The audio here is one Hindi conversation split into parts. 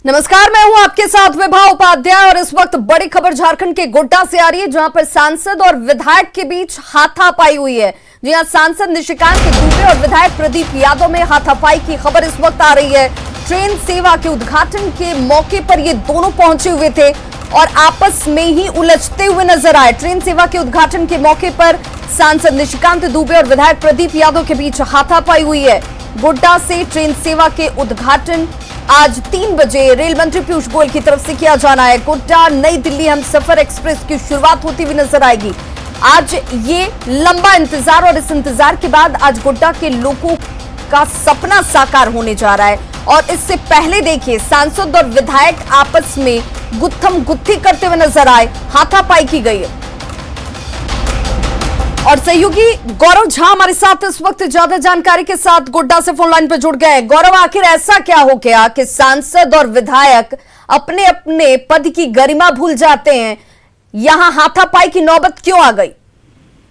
नमस्कार, मैं हूं आपके साथ विभा उपाध्याय और इस वक्त बड़ी खबर झारखंड के गोड्डा से आ रही है, जहां पर सांसद और विधायक के बीच हाथापाई हुई है। जी हां, सांसद निशिकांत दुबे और विधायक प्रदीप यादव में हाथापाई की खबर इस वक्त आ रही है। ट्रेन सेवा के उद्घाटन के मौके पर ये दोनों पहुंचे हुए थे और आपस में ही उलझते हुए नजर आए। ट्रेन सेवा के उद्घाटन के मौके पर सांसद निशिकांत दुबे और विधायक प्रदीप यादव के बीच हाथापाई हुई है। गोड्डा से ट्रेन सेवा के उद्घाटन आज 3 बजे रेल मंत्री पीयूष गोयल की तरफ से किया जाना है। गोड्डा नई दिल्ली हमसफर एक्सप्रेस की शुरुआत होती हुई नजर आएगी। आज ये लंबा इंतजार और इस इंतजार के बाद आज गोड्डा के लोगों का सपना साकार होने जा रहा है। और इससे पहले देखिए, सांसद और विधायक आपस में गुत्थम गुत्थी करते हुए नजर आए, हाथापाई की गई है। और सहयोगी गौरव झा हमारे साथ इस वक्त ज्यादा जानकारी के साथ गोड्डा से फोन लाइन पर जुड़ गए। गौरव, आखिर ऐसा क्या हो गया कि सांसद और विधायक अपने अपने पद की गरिमा भूल जाते हैं? यहां हाथापाई की नौबत क्यों आ गई?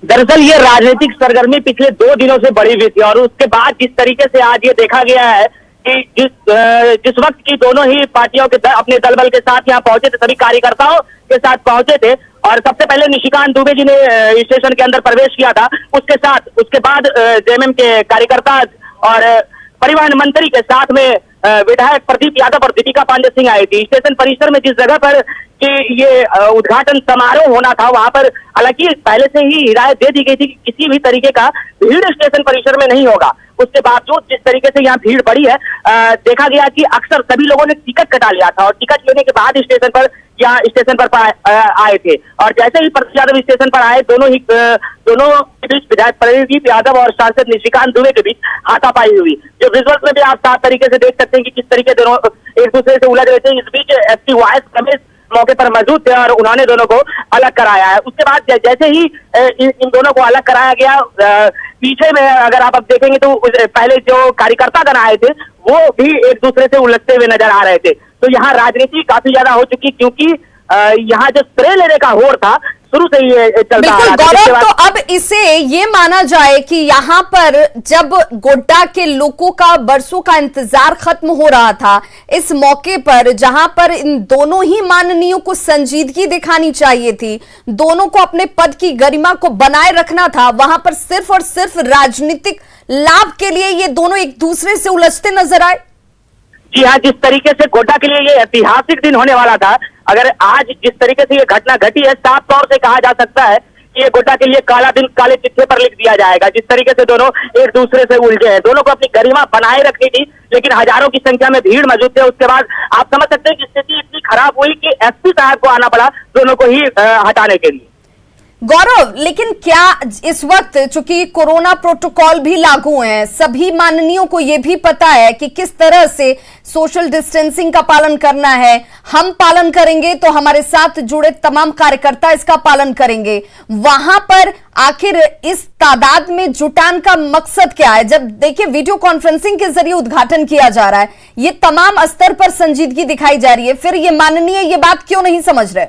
दरअसल ये राजनीतिक सरगर्मी पिछले 2 दिनों से बढ़ी हुई थी और उसके बाद जिस तरीके से आज ये देखा गया है कि जिस वक्त की दोनों ही पार्टियों के अपने दल बल के साथ यहाँ पहुंचे थे, सभी कार्यकर्ताओं के साथ पहुंचे थे और सबसे पहले निशिकांत दुबे जी ने स्टेशन के अंदर प्रवेश किया था। उसके बाद जेएमएम के कार्यकर्ता और परिवहन मंत्री के साथ में विधायक प्रदीप यादव और दीपिका पांडे सिंह आई थी। स्टेशन परिसर में जिस जगह पर कि ये उद्घाटन समारोह होना था, वहां पर हालांकि पहले से ही हिदायत दे दी गई थी कि किसी भी तरीके का भीड़ स्टेशन परिसर में नहीं होगा। उसके बावजूद जिस तरीके से यहाँ भीड़ बढ़ी है, देखा गया कि अक्सर सभी लोगों ने टिकट कटा लिया था और टिकट लेने के बाद स्टेशन पर आए थे। और जैसे ही प्रदीप यादव स्टेशन पर आए, दोनों के बीच विधायक प्रदीप यादव और सांसद निशिकांत दुबे के बीच हाथापाई हुई। जो विजुअल्स में भी आप साफ तरीके से देख सकते हैं कि किस तरीके दोनों एक दूसरे से उलझ रहे थे। इस बीच एसपी वाइस रमेश मौके पर मौजूद थे और उन्होंने दोनों को अलग कराया है। उसके बाद जैसे ही इन दोनों को अलग कराया गया, पीछे में अगर आप अब देखेंगे तो पहले जो कार्यकर्ता गण आए थे वो भी एक दूसरे से उलझते हुए नजर आ रहे थे। तो यहाँ राजनीति काफी ज्यादा हो चुकी, क्योंकि यहाँ जो श्रेय लेने का होड़ था शुरू से ही चलता आ रहा था। गौरव, तो अब इसे ये माना जाए कि यहाँ पर जब गोड्डा के लोगों का बरसों का इंतजार खत्म हो रहा था, इस मौके पर जहां पर इन दोनों ही माननीयों को संजीदगी दिखानी चाहिए थी, दोनों को अपने पद की गरिमा को बनाए रखना था, वहां पर सिर्फ और सिर्फ राजनीतिक लाभ के लिए ये दोनों एक दूसरे से उलझते नजर आए। जी हाँ, जिस तरीके से गोड्डा के लिए ये ऐतिहासिक दिन होने वाला था, अगर आज जिस तरीके से ये घटना घटी है, साफ तौर से कहा जा सकता है कि ये गोड्डा के लिए काला दिन काले चिट्ठे पर लिख दिया जाएगा। जिस तरीके से दोनों एक दूसरे से उलझे हैं, दोनों को अपनी गरिमा बनाए रखनी थी, लेकिन हजारों की संख्या में भीड़ मौजूद थे। उसके बाद आप समझ सकते हैं कि स्थिति इतनी खराब हुई कि एसपी साहब को आना पड़ा दोनों को ही हटाने के लिए। गौरव, लेकिन क्या इस वक्त चूंकि कोरोना प्रोटोकॉल भी लागू है, सभी माननीयों को यह भी पता है कि किस तरह से सोशल डिस्टेंसिंग का पालन करना है, हम पालन करेंगे तो हमारे साथ जुड़े तमाम कार्यकर्ता इसका पालन करेंगे। वहां पर आखिर इस तादाद में जुटान का मकसद क्या है? जब देखिए वीडियो कॉन्फ्रेंसिंग के जरिए उद्घाटन किया जा रहा है, ये तमाम स्तर पर संजीदगी दिखाई जा रही है, फिर ये माननीय ये बात क्यों नहीं समझ रहे?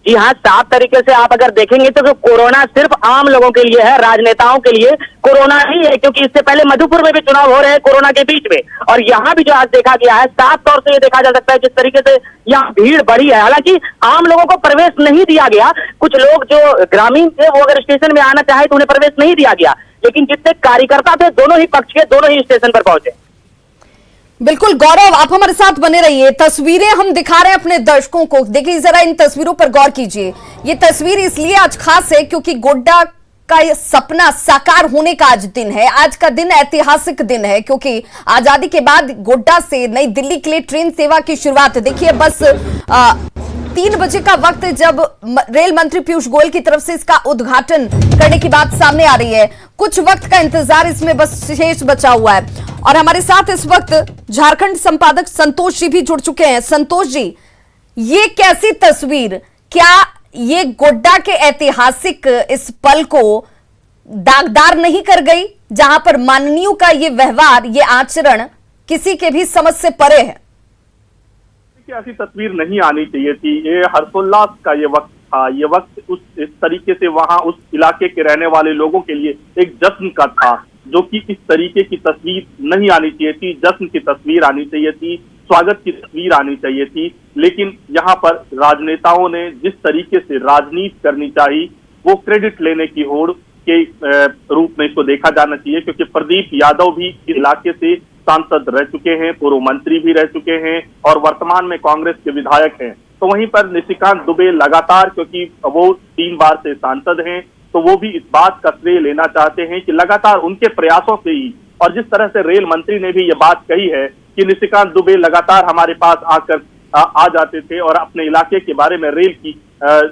जी हाँ, साफ तरीके से आप अगर देखेंगे तो कोरोना सिर्फ आम लोगों के लिए है, राजनेताओं के लिए कोरोना नहीं है, क्योंकि इससे पहले मधुपुर में भी चुनाव हो रहे हैं कोरोना के बीच में, और यहाँ भी जो आज देखा गया है, साफ तौर से ये देखा जा सकता है जिस तरीके से यहाँ भीड़ बढ़ी है। हालांकि आम लोगों को प्रवेश नहीं दिया गया, कुछ लोग जो ग्रामीण थे वो अगर स्टेशन में आना चाहे तो उन्हें प्रवेश नहीं दिया गया, लेकिन जितने कार्यकर्ता थे दोनों ही पक्ष के, दोनों ही स्टेशन पर पहुंचे। बिल्कुल गौरव, आप हमारे साथ बने रहिए। तस्वीरें हम दिखा रहे हैं अपने दर्शकों को, देखिए जरा इन तस्वीरों पर गौर कीजिए। ये तस्वीर इसलिए आज खास है क्योंकि गोड्डा का ये सपना साकार होने का आज दिन है। आज का दिन ऐतिहासिक दिन है क्योंकि आजादी के बाद गोड्डा से नई दिल्ली के लिए ट्रेन सेवा की शुरुआत। देखिए बस 3 बजे का वक्त जब रेल मंत्री पीयूष गोयल की तरफ से इसका उद्घाटन करने की बात सामने आ रही है, कुछ वक्त का इंतजार इसमें बस शेष बचा हुआ है। और हमारे साथ इस वक्त झारखंड संपादक संतोष जी भी जुड़ चुके हैं। संतोष जी, ये कैसी तस्वीर, क्या ये गोड्डा के ऐतिहासिक इस पल को दागदार नहीं कर गई, जहां पर माननीयों का ये व्यवहार, ये आचरण किसी के भी समझ से परे है? ऐसी तस्वीर नहीं आनी चाहिए थी। ये हर्षोल्लास का ये वक्त था, ये वक्त इस तरीके से वहां उस इलाके के रहने वाले लोगों के लिए एक जश्न का था, जो कि इस तरीके की तस्वीर नहीं आनी चाहिए थी। जश्न की तस्वीर आनी चाहिए थी, स्वागत की तस्वीर आनी चाहिए थी। लेकिन यहाँ पर राजनेताओं ने जिस तरीके से राजनीति करनी चाहिए वो क्रेडिट लेने की होड़ के रूप में इसको देखा जाना चाहिए, क्योंकि प्रदीप यादव भी इस इलाके से सांसद रह चुके हैं, पूर्व मंत्री भी रह चुके हैं और वर्तमान में कांग्रेस के विधायक हैं। तो वहीं पर निशिकांत दुबे लगातार, क्योंकि वो 3 बार से सांसद हैं, तो वो भी इस बात का श्रेय लेना चाहते हैं कि लगातार उनके प्रयासों से ही, और जिस तरह से रेल मंत्री ने भी ये बात कही है कि निशिकांत दुबे लगातार हमारे पास आकर आ जाते थे और अपने इलाके के बारे में रेल की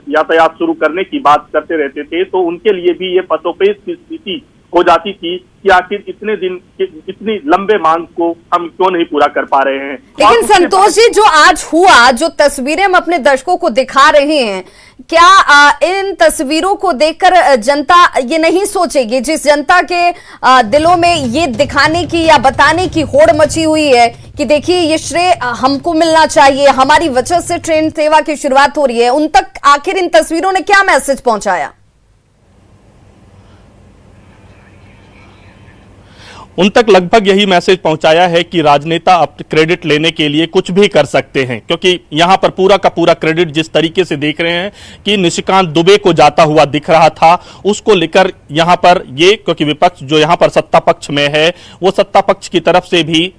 यातायात शुरू करने की बात करते रहते थे, तो उनके लिए भी ये पसोपेश की स्थिति हो जाती थी कि आखिर इतने दिन इतनी लंबे मांग को हम क्यों नहीं पूरा कर पा रहे हैं। लेकिन संतोष जी, जो आज हुआ, जो तस्वीरें हम अपने दर्शकों को दिखा रहे हैं, क्या इन तस्वीरों को देखकर जनता ये नहीं सोचेगी, जिस जनता के दिलों में ये दिखाने की या बताने की होड़ मची हुई है कि देखिए ये श्रेय हमको मिलना चाहिए, हमारी वजह से ट्रेन सेवा की शुरुआत हो रही है, उन तक आखिर इन तस्वीरों ने क्या मैसेज पहुंचाया? उन तक लगभग यही मैसेज पहुंचाया है कि राजनेता अब क्रेडिट लेने के लिए कुछ भी कर सकते हैं, क्योंकि यहां पर पूरा का पूरा क्रेडिट जिस तरीके से देख रहे हैं कि निशिकांत दुबे को जाता हुआ दिख रहा था, उसको लेकर यहां पर ये, क्योंकि विपक्ष जो यहां पर सत्ता पक्ष में है वो सत्ता पक्ष की तरफ से भी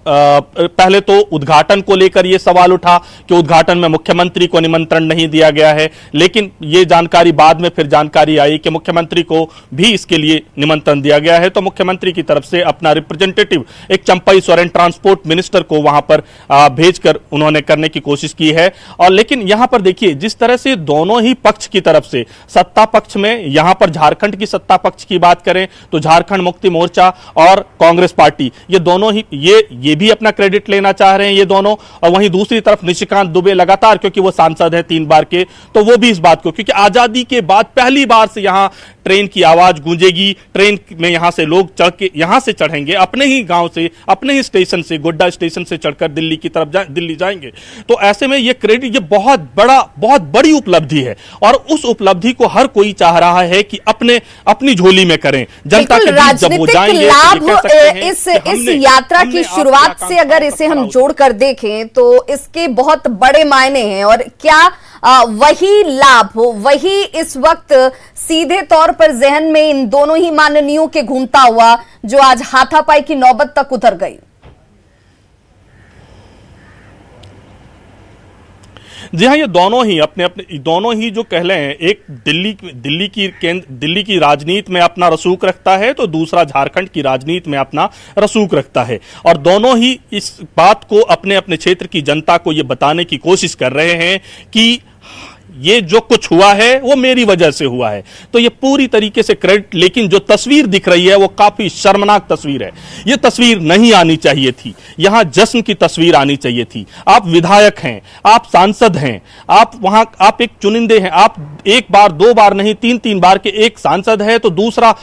पहले तो उद्घाटन को लेकर यह सवाल उठा कि उद्घाटन में मुख्यमंत्री को निमंत्रण नहीं दिया गया है, लेकिन यह जानकारी बाद में फिर जानकारी आई कि मुख्यमंत्री को भी इसके लिए निमंत्रण दिया गया है। तो मुख्यमंत्री की तरफ से अपना रिप्रेजेंटेटिव एक चंपई सोरेन ट्रांसपोर्ट मिनिस्टर को वहां पर भेजकर उन्होंने करने की कोशिश की है। और लेकिन यहां पर देखिए जिस तरह से दोनों ही पक्ष की तरफ से, सत्ता पक्ष में यहां पर झारखंड की सत्ता पक्ष की बात करें तो झारखंड मुक्ति मोर्चा और कांग्रेस पार्टी, ये दोनों ही ये भी अपना क्रेडिट लेना चाह रहे हैं ये दोनों, और वहीं दूसरी तरफ निशिकांत दुबे लगातार, क्योंकि वो सांसद है 3 बार के, तो वो भी इस बात को, क्योंकि आजादी के बाद पहली बार से यहां ट्रेन की आवाज गूंजेगी, ट्रेन में यहां से लोग यहां से चढ़ेंगे, अपने ही गांव से, अपने ही स्टेशन से, गोड्डा स्टेशन से चढ़कर दिल्ली की तरफ दिल्ली जाएंगे। तो ऐसे में ये क्रेडिट, ये बहुत बड़ी उपलब्धि है और उस उपलब्धि को हर कोई चाह रहा है कि अपनी झोली में करें। जनता के बीच जब वो जाएंगे तो इस यात्रा की शुरुआत से अगर इसे हम जोड़कर देखें तो इसके बहुत बड़े मायने हैं, और क्या वही लाभ हो, वही इस वक्त सीधे तौर पर जहन में इन दोनों ही माननीयों के घूमता हुआ जो आज हाथापाई की नौबत तक उतर गई? जी हाँ, ये दोनों ही दोनों ही जो कह रहे हैं, एक दिल्ली की राजनीति में अपना रसूख रखता है तो दूसरा झारखंड की राजनीति में अपना रसूख रखता है, और दोनों ही इस बात को अपने अपने क्षेत्र की जनता को ये बताने की कोशिश कर रहे हैं कि ये जो कुछ हुआ है वो मेरी वजह से हुआ है। तो ये पूरी तरीके से क्रेडिट, लेकिन जो तस्वीर दिख रही है वो काफी शर्मनाक तस्वीर है। ये तस्वीर नहीं आनी चाहिए थी, यहां जश्न की तस्वीर आनी चाहिए थी। आप विधायक हैं, आप सांसद हैं, आप एक चुनिंदे हैं, आप 1 बार 2 बार नहीं 3 बार के एक सांसद है, तो दूसरा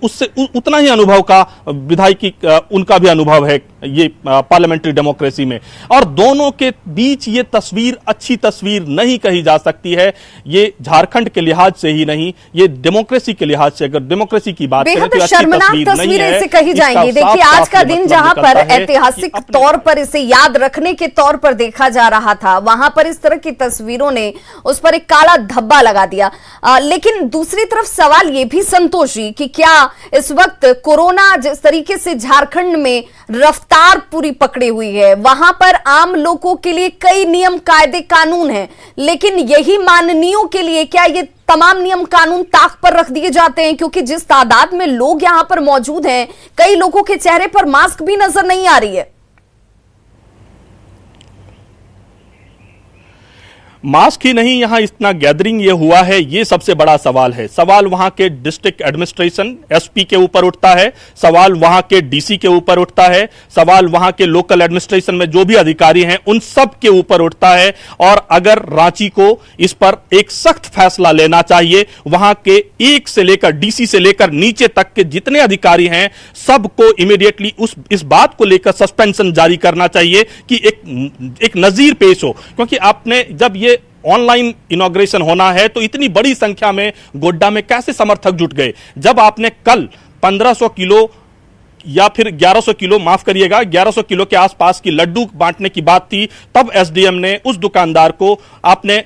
उससे उतना ही अनुभव का विधायकी उनका भी अनुभव है ये पार्लियामेंट्री डेमोक्रेसी में, और दोनों के बीच ये तस्वीर अच्छी तस्वीर नहीं कही जा सकती है। ये झारखंड के लिहाज से ही नहीं, ये डेमोक्रेसी के लिहाज से, अगर डेमोक्रेसी की बात करें तो शर्मनाक तस्वीर इसे कही जाएंगी। देखिए आज का दिन जहां पर ऐतिहासिक तौर पर इसे याद रखने के तौर पर देखा जा रहा था, वहां पर इस तरह की तस्वीरों ने उस पर एक काला धब्बा लगा दिया। लेकिन दूसरी तरफ सवाल ये भी संतोष जी कि क्या इस वक्त कोरोना जिस तरीके से झारखंड में रफ्तार पूरी पकड़ी हुई है, वहां पर आम लोगों के लिए कई नियम कायदे कानून हैं, लेकिन यही माननीयों के लिए क्या ये तमाम नियम कानून ताक पर रख दिए जाते हैं? क्योंकि जिस तादाद में लोग यहां पर मौजूद हैं, कई लोगों के चेहरे पर मास्क भी नजर नहीं आ रही है। मास्क ही नहीं, यहां इतना गैदरिंग ये हुआ है, ये सबसे बड़ा सवाल है। सवाल वहां के डिस्ट्रिक्ट एडमिनिस्ट्रेशन एसपी के ऊपर उठता है, सवाल वहां के डीसी के ऊपर उठता है, सवाल वहां के लोकल एडमिनिस्ट्रेशन में जो भी अधिकारी हैं उन सब के ऊपर उठता है। और अगर रांची को इस पर एक सख्त फैसला लेना चाहिए, वहां के एक से लेकर डीसी से लेकर नीचे तक के जितने अधिकारी हैं सबको इमीडिएटली इस बात को लेकर सस्पेंशन जारी करना चाहिए कि एक नजीर पेश हो। क्योंकि आपने जब ये ऑनलाइन इनॉग्रेशन होना है तो इतनी बड़ी संख्या में गोड्डा में कैसे समर्थक जुट गए? जब आपने कल 1500 किलो या फिर 1100 किलो, माफ करिएगा, 1100 किलो के आसपास की लड्डू बांटने की बात थी, तब एसडीएम ने उस दुकानदार को आपने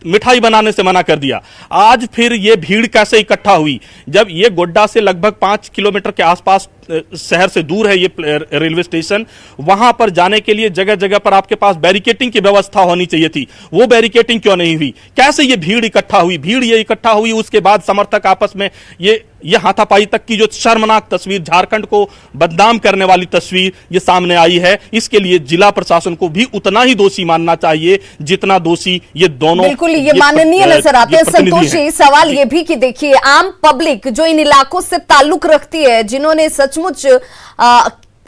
मिठाई बनाने से मना कर दिया। आज फिर यह भीड़ कैसे इकट्ठा हुई? जब ये गोड्डा से लगभग 5 किलोमीटर के आसपास शहर से दूर है ये रेलवे स्टेशन, वहां पर जाने के लिए जगह जगह पर आपके पास बैरिकेटिंग की व्यवस्था होनी चाहिए थी। वो बैरिकेटिंग क्यों नहीं हुई? कैसे ये भीड़ इकट्ठा हुई? भीड़ ये इकट्ठा हुई, उसके बाद समर्थक आपस में ये हाथापाई तक की जो शर्मनाक तस्वीर, झारखंड को बदनाम करने वाली तस्वीर ये सामने आई है। इसके लिए जिला प्रशासन को भी उतना ही दोषी मानना चाहिए जितना दोषी ये दोनों, बिल्कुल ये माननीय नजर आते हैं। संतोष जी, सवाल ये भी कि देखिए, आम पब्लिक जो इन इलाकों से ताल्लुक रखती है, जिन्होंने सचमुच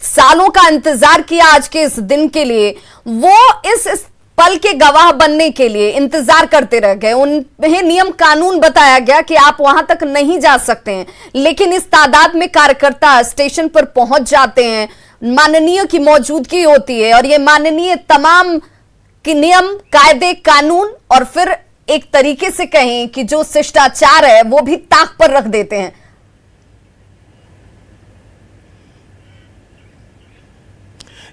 सालों का इंतजार किया आज के इस दिन के लिए, वो इस पल के गवाह बनने के लिए इंतजार करते रह गए। उन्हें नियम कानून बताया गया कि आप वहां तक नहीं जा सकते हैं, लेकिन इस तादाद में कार्यकर्ता स्टेशन पर पहुंच जाते हैं, माननीय की मौजूदगी होती है और ये माननीय तमाम के नियम, कायदे, कानून और फिर एक तरीके से कहें कि जो शिष्टाचार है वो भी ताक पर रख देते हैं।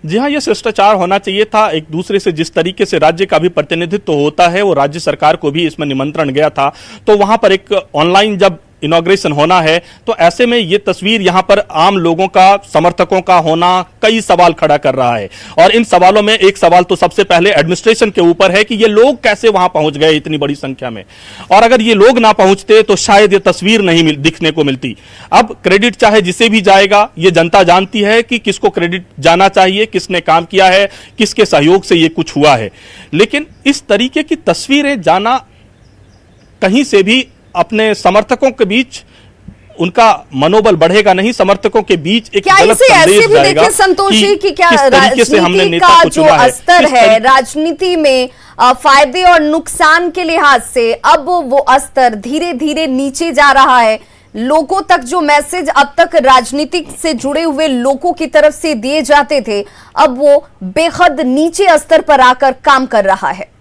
जी हाँ, यह शिष्टाचार होना चाहिए था। एक दूसरे से जिस तरीके से राज्य का भी प्रतिनिधित्व होता है, वो राज्य सरकार को भी इसमें निमंत्रण गया था, तो वहां पर एक ऑनलाइन जब इनॉग्रेशन होना है, तो ऐसे में ये तस्वीर यहां पर आम लोगों का, समर्थकों का होना कई सवाल खड़ा कर रहा है। और इन सवालों में एक सवाल तो सबसे पहले एडमिनिस्ट्रेशन के ऊपर है कि ये लोग कैसे वहां पहुंच गए इतनी बड़ी संख्या में, और अगर ये लोग ना पहुंचते तो शायद ये तस्वीर नहीं दिखने को मिलती। अब क्रेडिट चाहे जिसे भी जाएगा, ये जनता जानती है कि किसको क्रेडिट जाना चाहिए, किसने काम किया है, किसके सहयोग से ये कुछ हुआ है। लेकिन इस तरीके की तस्वीरें जाना कहीं से भी अपने समर्थकों के बीच उनका मनोबल बढ़ेगा नहीं, समर्थकों के बीच एक गलत संदेश जाएगा। संतोष जी कि क्या राजनीति का जो स्तर है, राजनीति में फायदे और नुकसान के लिहाज से अब वो स्तर धीरे धीरे नीचे जा रहा है। लोगों तक जो मैसेज अब तक राजनीति से जुड़े हुए लोगों की तरफ से दिए जाते थे, अब वो बेहद नीचे स्तर पर आकर काम कर रहा है।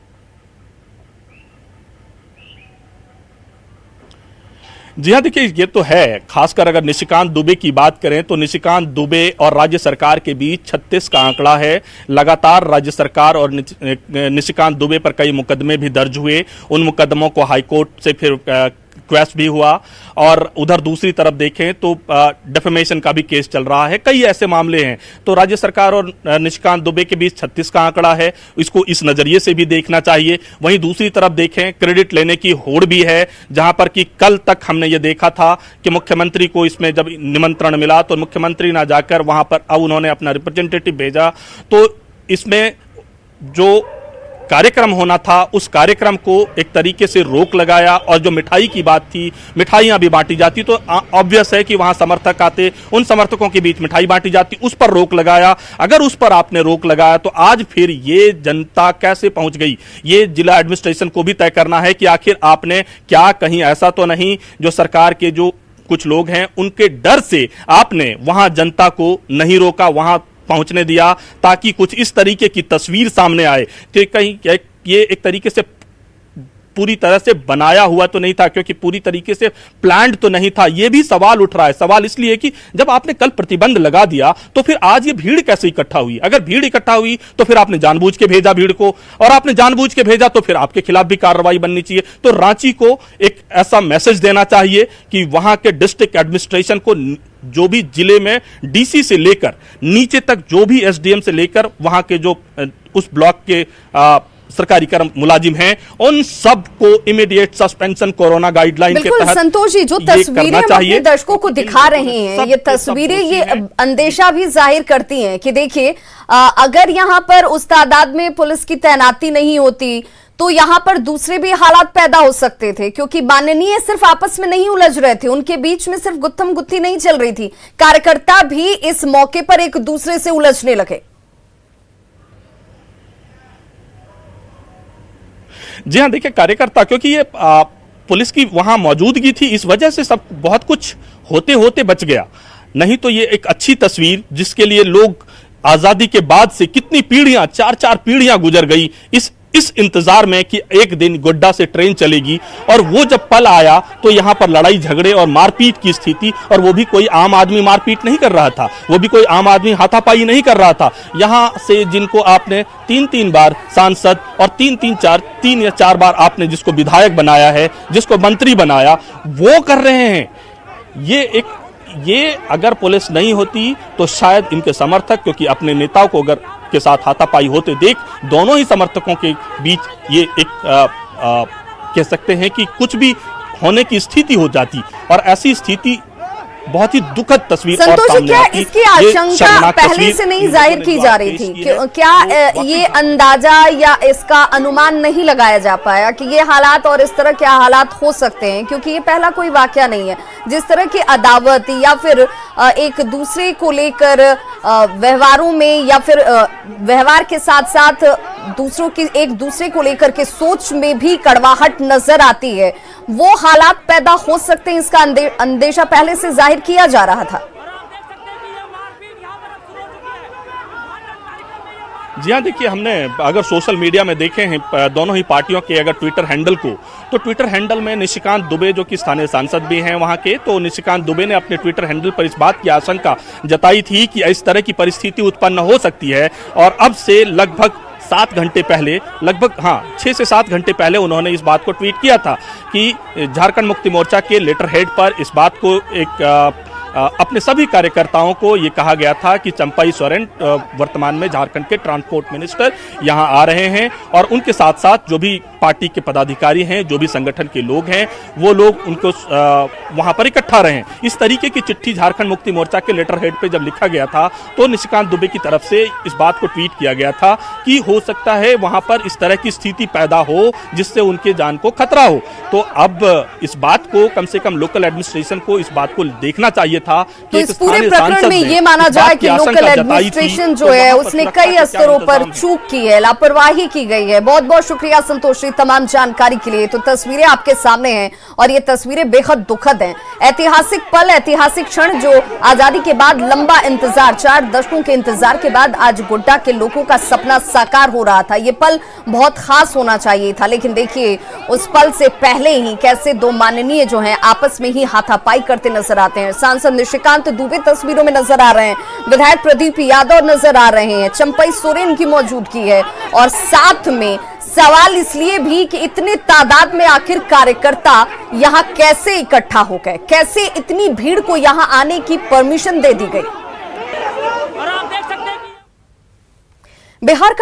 जी हाँ, देखिए ये तो है। खासकर अगर निशिकांत दुबे की बात करें तो निशिकांत दुबे और राज्य सरकार के बीच 36 का आंकड़ा है। लगातार राज्य सरकार और निशिकांत दुबे पर कई मुकदमे भी दर्ज हुए। उन मुकदमों को हाईकोर्ट से फिर क्वेस्ट भी हुआ, और उधर दूसरी तरफ देखें तो डिफेमेशन का भी केस चल रहा है। कई ऐसे मामले हैं। तो राज्य सरकार और निशिकांत दुबे के बीच 36 का आंकड़ा है, इसको इस नजरिए से भी देखना चाहिए। वहीं दूसरी तरफ देखें, क्रेडिट लेने की होड़ भी है, जहां पर कि कल तक हमने ये देखा था कि मुख्यमंत्री को इसमें जब निमंत्रण मिला तो मुख्यमंत्री ना जाकर वहां पर अब उन्होंने अपना रिप्रेजेंटेटिव भेजा, तो इसमें जो कार्यक्रम होना था उस कार्यक्रम को एक तरीके से रोक लगाया। और जो मिठाई की बात थी, मिठाइयां भी बांटी जाती तो ऑब्वियस है कि वहां समर्थक आते, उन समर्थकों के बीच मिठाई बांटी जाती, उस पर रोक लगाया। अगर उस पर आपने रोक लगाया तो आज फिर ये जनता कैसे पहुंच गई, ये जिला एडमिनिस्ट्रेशन को भी तय करना है कि आखिर आपने क्या, कहीं ऐसा तो नहीं जो सरकार के जो कुछ लोग हैं उनके डर से आपने वहां जनता को नहीं रोका, वहां पहुंचने दिया, ताकि कुछ इस तरीके की तस्वीर सामने आए। तो कहीं ये एक तरीके से पूरी तरह से बनाया हुआ तो नहीं था, क्योंकि पूरी तरीके से प्लान्ड तो नहीं था। यह भी सवाल उठ रहा है। सवाल इसलिए कि जब आपने कल प्रतिबंध लगा दिया तो फिर आज ये भीड़ कैसे इकट्ठा हुई? अगर भीड़ इकट्ठा हुई तो फिर आपने जानबूझ के भेजा भीड़ को, और आपने जानबूझ के भेजा तो फिर आपके खिलाफ भी कार्रवाई बननी चाहिए। तो रांची को एक ऐसा मैसेज देना चाहिए कि वहां के डिस्ट्रिक्ट एडमिनिस्ट्रेशन को, जो भी जिले में डीसी से लेकर नीचे तक, जो भी एसडीएम से लेकर वहां के जो उस ब्लॉक के सरकारी कर्म मुलाजिम हैं, उन सब को इमीडिएट सस्पेंशन कोरोना गाइडलाइन के तहत। संतोष जी, जो तस्वीरें हम अपने दर्शकों को दिखा रहे हैं, ये तस्वीरें ये अंदेशा भी जाहिर करती हैं कि देखिए, अगर यहां पर उस तादाद में पुलिस की तैनाती नहीं होती तो यहां पर दूसरे भी हालात पैदा हो सकते थे, क्योंकि माननीय सिर्फ आपस में नहीं उलझ रहे थे, उनके बीच में सिर्फ गुत्थम गुत्थी नहीं चल रही थी, कार्यकर्ता भी इस मौके पर एक दूसरे से उलझने लगे। जी हाँ, देखिए कार्यकर्ता, क्योंकि ये पुलिस की वहां मौजूदगी थी, इस वजह से सब बहुत कुछ होते होते बच गया। नहीं तो ये एक अच्छी तस्वीर, जिसके लिए लोग आजादी के बाद से कितनी पीढ़ियां, 4-4 पीढ़ियां गुजर गई, इस इस इंतजार में कि एक दिन गोड्डा से ट्रेन चलेगी, और वो जब पल आया तो यहाँ पर लड़ाई झगड़े और मारपीट की स्थिति, और वो भी कोई आम आदमी मारपीट नहीं कर रहा था, वो भी कोई आम आदमी हाथापाई नहीं कर रहा था। यहाँ से जिनको आपने 3-3 बार सांसद और 3 या 4 बार आपने जिसको विधायक बनाया है, जिसको मंत्री बनाया, वो कर रहे हैं। ये अगर पुलिस नहीं होती तो शायद इनके समर्थक, क्योंकि अपने नेताओं को अगर के साथ हाथापाई होते देख दोनों ही समर्थकों के बीच ये एक कह सकते हैं कि कुछ भी होने की स्थिति हो जाती, और ऐसी स्थिति बहुत ही दुखद तस्वीर। संतोष जी, क्या इसकी आशंका पहले से नहीं जाहिर की जा रही थी? क्या ये अंदाजा या इसका अनुमान नहीं लगाया जा पाया कि ये हालात और इस तरह के हालात हो सकते हैं? क्योंकि ये पहला कोई वाकया नहीं है। जिस तरह की अदावत या फिर एक दूसरे को लेकर व्यवहारों में, या फिर व्यवहार के साथ साथ दूसरों की एक दूसरे को लेकर के सोच में भी कड़वाहट नजर आती है, वो हालात पैदा हो सकते हैं, इसका अंदेशा पहले से जाहिर किया जा रहा था। जी हाँ, देखिए, हमने अगर सोशल मीडिया में देखे हैं दोनों ही पार्टियों के अगर ट्विटर हैंडल को, तो ट्विटर हैंडल में निशिकांत दुबे जो कि स्थानीय सांसद भी हैं वहां के, तो निशिकांत दुबे ने अपने ट्विटर हैंडल पर इस बात की आशंका जताई थी कि इस तरह की परिस्थिति उत्पन्न हो सकती है। और अब से लगभग 7 घंटे पहले, लगभग 6 से 7 घंटे पहले उन्होंने इस बात को ट्वीट किया था कि झारखंड मुक्ति मोर्चा के लेटर हेड पर इस बात को अपने सभी कार्यकर्ताओं को ये कहा गया था कि चंपाई सोरेन वर्तमान में झारखंड के ट्रांसपोर्ट मिनिस्टर यहां आ रहे हैं, और उनके साथ साथ जो भी पार्टी के पदाधिकारी हैं, जो भी संगठन के लोग हैं, वो लोग उनको वहां पर इकट्ठा रहे। इस तरीके की चिट्ठी झारखंड मुक्ति मोर्चा के लेटर हेड पे जब लिखा गया था, तो निशिकांत दुबे की तरफ से इस बात को ट्वीट किया गया था कि हो सकता है वहां पर इस तरह की स्थिति पैदा हो जिससे उनके जान को खतरा हो। तो अब इस बात को कम से कम लोकल एडमिनिस्ट्रेशन को इस बात को देखना चाहिए था। तो इस पूरे प्रकरण में ये माना जाए कि लोकल एडमिनिस्ट्रेशन जो है उसने कई स्तरों पर चूक की है, लापरवाही की गई है। बहुत बहुत शुक्रिया संतोष जी तमाम जानकारी के लिए। तो तस्वीरें आपके सामने हैं और ये तस्वीरें बेहद दुखद हैं। ऐतिहासिक पल, ऐतिहासिक क्षण जो आजादी के बाद लंबा इंतजार, 4 दशकों के इंतजार के बाद आज गोड्डा के लोगों का सपना साकार हो रहा था। ये पल बहुत खास होना चाहिए था, लेकिन देखिए उस पल से पहले ही कैसे दो माननीय जो हैं आपस में ही हाथापाई करते नजर आते हैं। सांसद निशिकांत दुबे तस्वीरों में नजर आ रहे हैं, विधायक प्रदीप यादव नजर आ रहे हैं, चंपाई सोरेन की मौजूदगी है, और साथ में सवाल इसलिए भी कि इतने तादाद में आखिर कार्यकर्ता यहां कैसे इकट्ठा हो गए, कैसे इतनी भीड़ को यहां आने की परमिशन दे दी गई। बिहार का